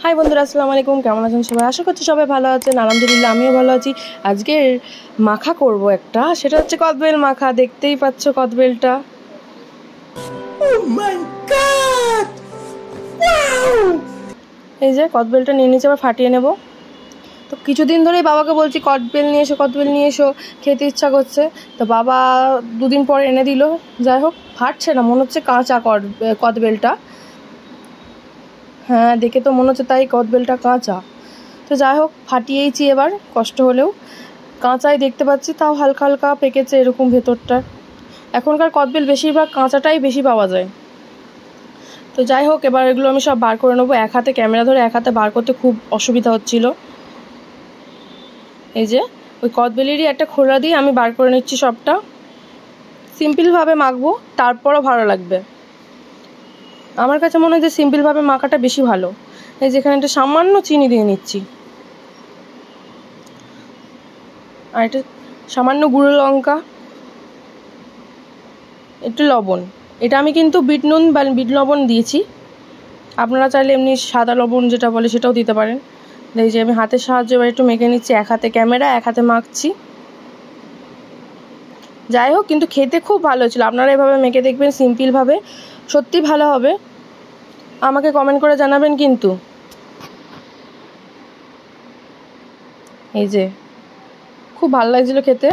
High বন্ধুরা, আসসালামু আলাইকুম। কেমন আছেন সবাই? আশা করছি সবাই ভালো আছেন। আলহামদুলিল্লাহ আমিও ভালো আছি। আজকে মাখা করব একটা, সেটা হচ্ছে কদবেল মাখা। দেখতেই পাচ্ছ কদবেলটা। এই যে কদবেলটা নিয়ে নিচে, আবার ফাটিয়ে নেব। তো কিছুদিন ধরেই বাবাকে বলছি কদবেল নিয়ে এসো, কদবেল নিয়ে এসো, খেতে ইচ্ছা করছে। তো বাবা দুদিন পর এনে দিল। যাই হোক, ফাটছে না, মনে হচ্ছে কাঁচা কদবেলটা। হ্যাঁ, দেখে তো মনে হচ্ছে তাই, কদবেলটা কাঁচা। তো যাই হোক, ফাটিয়েইছি এবার, কষ্ট হলেও। কাঁচাই দেখতে পাচ্ছি, তাও হালকা হালকা পেকেছে এরকম ভেতরটা। এখনকার কদবেল বেশিরভাগ কাঁচাটাই বেশি পাওয়া যায়। তো যাই হোক, এবার এগুলো আমি সব বার করে নেবো। এক হাতে ক্যামেরা ধরে এক হাতে বার করতে খুব অসুবিধা হচ্ছিল। এই যে ওই কদবেলেরই একটা খোলা দিয়ে আমি বার করে নিচ্ছি সবটা। সিম্পলভাবে মাখবো, তারপরও ভালো লাগবে। আমার কাছে মনে হয় যে সিম্পলভাবে মাখাটা বেশি ভালো। এই যেখানে একটা সামান্য চিনি দিয়ে নিচ্ছি, আর একটা সামান্য গুঁড়ো লঙ্কা, একটু লবণ। এটা আমি কিন্তু বিট নুন বা বিট লবণ দিয়েছি। আপনারা চাইলে এমনি সাদা লবণ যেটা বলে সেটাও দিতে পারেন। এই যে আমি হাতের সাহায্যে এবার একটু মেখে নিচ্ছি। এক হাতে ক্যামেরা, এক হাতে মাখছি। যাই হোক, কিন্তু খেতে খুব ভালো ছিল। আপনারা এভাবে মেখে দেখবেন সিম্পলভাবে, সত্যি ভালো হবে। আমাকে কমেন্ট করে জানাবেন কিন্তু। এই যে খুব ভালো লাগছিল খেতে।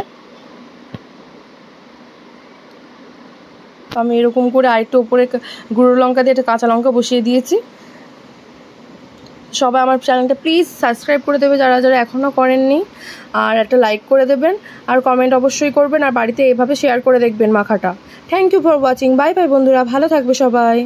আমি এরকম করে আরেকটু উপরে গুঁড়ো লঙ্কা দিয়ে একটা কাঁচা লঙ্কা বসিয়ে দিয়েছি। সবাই আমার চ্যানেলটা প্লিজ সাবস্ক্রাইব করে দেবে যারা যারা এখনও করেননি, আর একটা লাইক করে দেবেন, আর কমেন্ট অবশ্যই করবেন, আর বাড়িতে এভাবে শেয়ার করে দেখবেন মাখাটা। Thank you for watching. Bye bye বন্ধুরা, ভালো থাকবে সবাই।